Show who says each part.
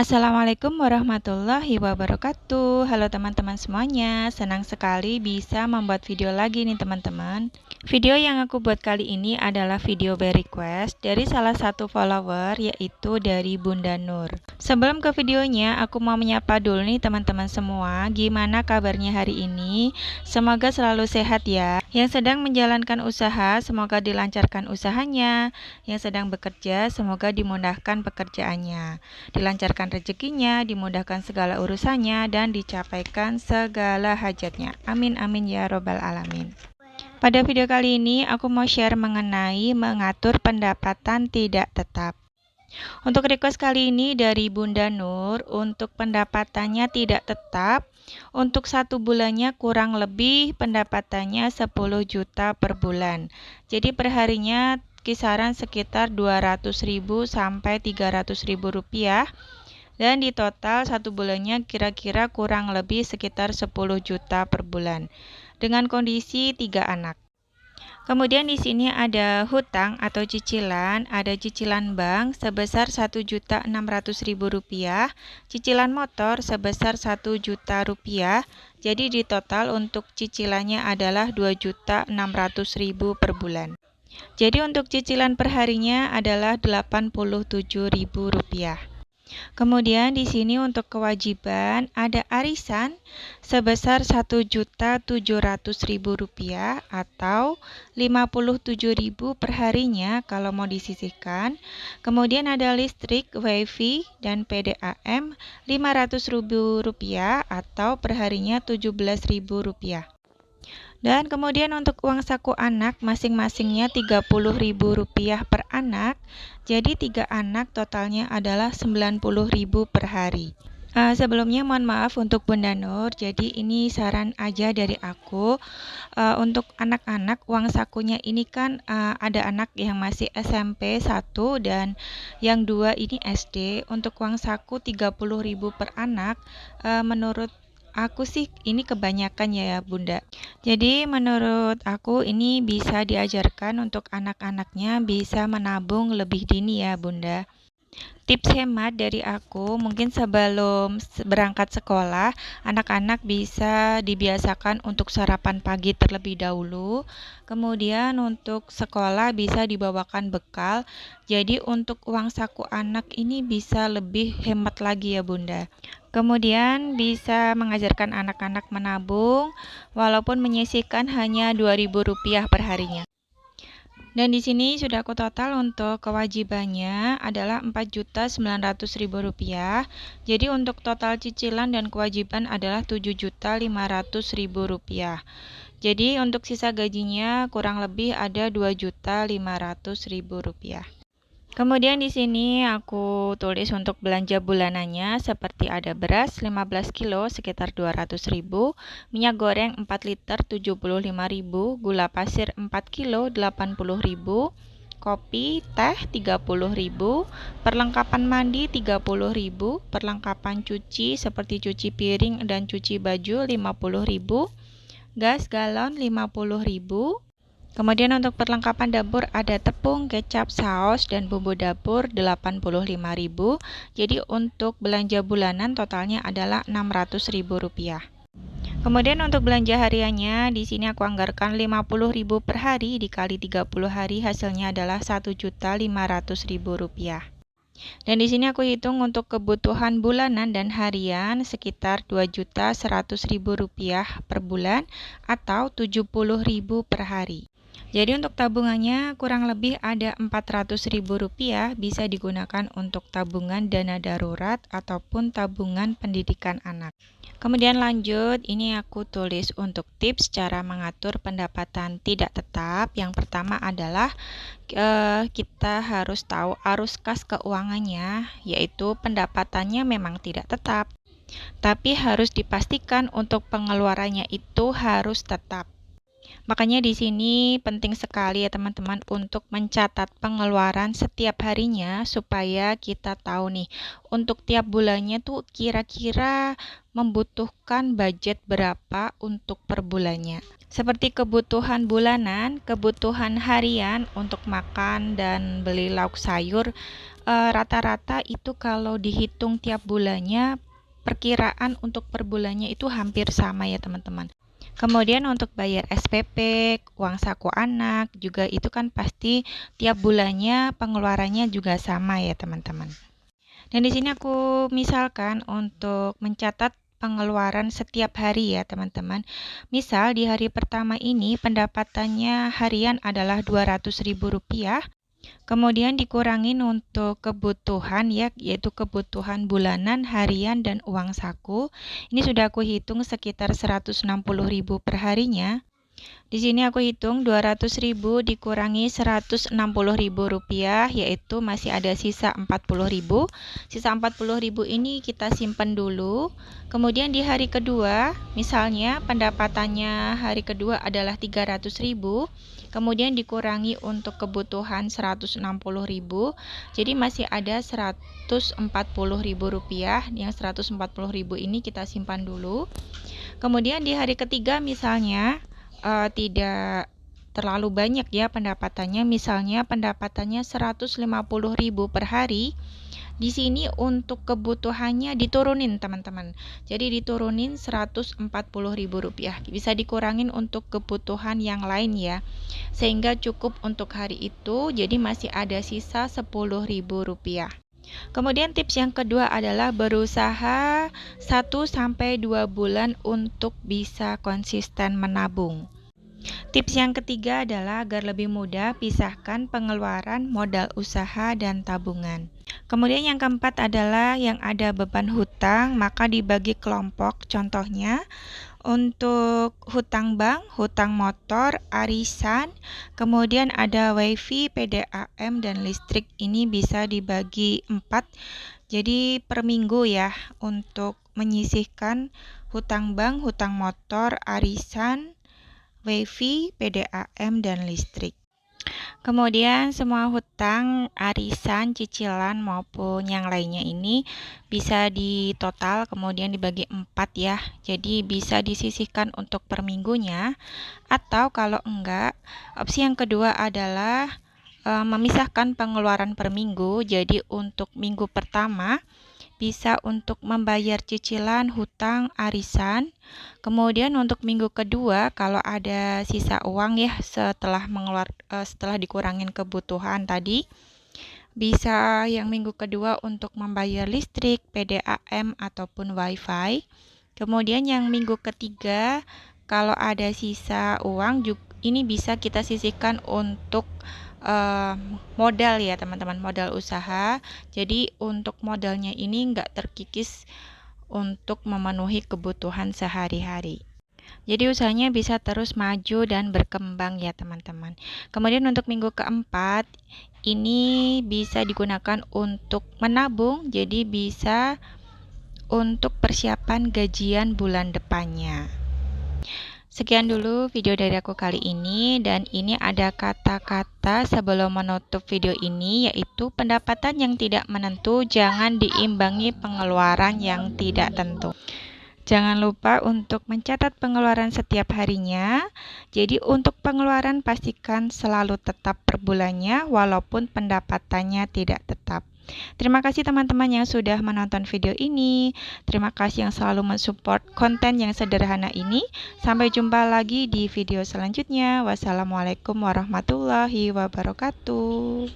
Speaker 1: Assalamualaikum warahmatullahi wabarakatuh. Halo teman-teman semuanya, senang sekali bisa membuat video lagi nih teman-teman. Video yang aku buat kali ini adalah video by request dari salah satu follower, yaitu dari Bunda Nur. Sebelum ke videonya, aku mau menyapa dulu nih teman-teman semua. Gimana kabarnya hari ini? Semoga selalu sehat ya. Yang sedang menjalankan usaha, semoga dilancarkan usahanya. Yang sedang bekerja, semoga dimudahkan pekerjaannya, dilancarkan rezekinya, dimudahkan segala urusannya, dan dicapaikan segala hajatnya. Amin amin ya robbal alamin. Pada video kali ini aku mau share mengenai mengatur pendapatan tidak tetap. Untuk request kali ini dari Bunda Nur, untuk pendapatannya tidak tetap, untuk 1 bulannya kurang lebih pendapatannya 10 juta per bulan. Jadi perharinya kisaran sekitar 200.000 sampai 300.000 rupiah. Dan di total 1 bulannya kira-kira kurang lebih sekitar 10 juta per bulan dengan kondisi 3 anak. Kemudian di sini ada hutang atau cicilan, ada cicilan bank sebesar 1.600.000 rupiah, cicilan motor sebesar 1 juta rupiah. Jadi di total untuk cicilannya adalah 2.600.000 per bulan. Jadi untuk cicilan perharinya adalah 87.000 rupiah. Kemudian di sini untuk kewajiban ada arisan sebesar 1.700.000 rupiah atau 57.000 per harinya kalau mau disisihkan. Kemudian ada listrik, wifi, dan PDAM 500.000 rupiah atau per harinya 17.000 rupiah. Dan kemudian untuk uang saku anak masing-masingnya 30.000 rupiah per anak. Jadi 3 anak totalnya adalah 90.000 per hari. Sebelumnya mohon maaf untuk Bunda Nur, jadi ini saran aja dari aku. Untuk anak-anak uang sakunya ini kan ada anak yang masih SMP 1 dan yang 2 ini SD. Untuk uang saku 30.000 per anak, menurut aku sih ini kebanyakan ya Bunda. Jadi menurut aku ini bisa diajarkan untuk anak-anaknya bisa menabung lebih dini ya Bunda. Tips hemat dari aku, mungkin sebelum berangkat sekolah, anak-anak bisa dibiasakan untuk sarapan pagi terlebih dahulu. Kemudian untuk sekolah bisa dibawakan bekal. Jadi untuk uang saku anak ini bisa lebih hemat lagi ya Bunda. Kemudian bisa mengajarkan anak-anak menabung, walaupun menyisihkan hanya 2.000 rupiah per harinya. Dan di sini sudah aku total untuk kewajibannya adalah 4.900.000 rupiah. Jadi untuk total cicilan dan kewajiban adalah 7.500.000 rupiah. Jadi untuk sisa gajinya kurang lebih ada 2.500.000 rupiah. Kemudian di sini aku tulis untuk belanja bulanannya seperti ada beras 15 kilo sekitar 200.000, minyak goreng 4 liter 75.000, gula pasir 4 kilo 80.000, kopi, teh 30.000, perlengkapan mandi 30.000, perlengkapan cuci seperti cuci piring dan cuci baju 50.000, gas galon 50.000. Kemudian untuk perlengkapan dapur ada tepung, kecap, saus, dan bumbu dapur 85.000. Jadi untuk belanja bulanan totalnya adalah 600.000 rupiah. Kemudian untuk belanja hariannya di sini aku anggarkan 50.000 per hari dikali 30 hari hasilnya adalah 1.500.000 rupiah. Dan di sini aku hitung untuk kebutuhan bulanan dan harian sekitar 2.100.000 rupiah per bulan atau 70.000 per hari. Jadi untuk tabungannya kurang lebih ada 400.000 rupiah bisa digunakan untuk tabungan dana darurat ataupun tabungan pendidikan anak. Kemudian lanjut, ini aku tulis untuk tips cara mengatur pendapatan tidak tetap. Yang pertama adalah kita harus tahu arus kas keuangannya, yaitu pendapatannya memang tidak tetap, tapi harus dipastikan untuk pengeluarannya itu harus tetap. Makanya di sini penting sekali ya teman-teman untuk mencatat pengeluaran setiap harinya supaya kita tahu nih untuk tiap bulannya tuh kira-kira membutuhkan budget berapa untuk per bulannya. Seperti kebutuhan bulanan, kebutuhan harian untuk makan dan beli lauk sayur, rata-rata itu kalau dihitung tiap bulannya perkiraan untuk per bulannya itu hampir sama ya teman-teman. Kemudian untuk bayar SPP, uang saku anak, juga itu kan pasti tiap bulannya pengeluarannya juga sama ya teman-teman. Dan di sini aku misalkan untuk mencatat pengeluaran setiap hari ya teman-teman. Misal di hari pertama ini pendapatannya harian adalah Rp200.000. Kemudian dikurangin untuk kebutuhan ya, yaitu kebutuhan bulanan, harian, dan uang saku. Ini sudah aku hitung sekitar 160.000 per harinya. Di sini aku hitung 200.000 dikurangi Rp160.000, yaitu masih ada sisa 40.000. Sisa 40.000 ini kita simpan dulu. Kemudian di hari kedua, misalnya pendapatannya hari kedua adalah 300.000. Kemudian dikurangi untuk kebutuhan 160.000. Jadi masih ada Rp140.000. Yang Rp140.000 ini kita simpan dulu. Kemudian di hari ketiga misalnya tidak terlalu banyak ya pendapatannya, misalnya pendapatannya 150.000 per hari. Di sini untuk kebutuhannya diturunin teman-teman. Jadi diturunin Rp140.000. Bisa dikurangin untuk kebutuhan yang lain ya. Sehingga cukup untuk hari itu, jadi masih ada sisa Rp10.000. Kemudian tips yang kedua adalah berusaha 1-2 bulan untuk bisa konsisten menabung. Tips yang ketiga adalah agar lebih mudah pisahkan pengeluaran modal usaha dan tabungan. Kemudian yang keempat adalah yang ada beban hutang, maka dibagi kelompok. Contohnya untuk hutang bank, hutang motor, arisan, kemudian ada wifi, PDAM, dan listrik. Ini bisa dibagi 4. Jadi per minggu ya untuk menyisihkan hutang bank, hutang motor, arisan, wifi, PDAM, dan listrik. Kemudian semua hutang, arisan, cicilan maupun yang lainnya ini bisa ditotal kemudian dibagi 4 ya. Jadi bisa disisihkan untuk per minggunya, atau kalau enggak, opsi yang kedua adalah memisahkan pengeluaran per minggu. Jadi untuk minggu pertama bisa untuk membayar cicilan, hutang, arisan. Kemudian untuk minggu kedua kalau ada sisa uang ya setelah dikurangin kebutuhan tadi, bisa yang minggu kedua untuk membayar listrik, PDAM ataupun wifi. Kemudian yang minggu ketiga kalau ada sisa uang ini bisa kita sisihkan untuk modal ya teman-teman, modal usaha. Jadi untuk modalnya ini nggak terkikis untuk memenuhi kebutuhan sehari-hari. Jadi usahanya bisa terus maju dan berkembang ya teman-teman. Kemudian untuk minggu keempat ini bisa digunakan untuk menabung, jadi bisa untuk persiapan gajian bulan depannya. Sekian dulu video dari aku kali ini, dan ini ada kata-kata sebelum menutup video ini, yaitu pendapatan yang tidak menentu jangan diimbangi pengeluaran yang tidak tentu. Jangan lupa untuk mencatat pengeluaran setiap harinya. Jadi untuk pengeluaran pastikan selalu tetap per bulannya walaupun pendapatannya tidak tetap. Terima kasih teman-teman yang sudah menonton video ini. Terima kasih yang selalu mensupport konten yang sederhana ini. Sampai jumpa lagi di video selanjutnya. Wassalamualaikum warahmatullahi wabarakatuh.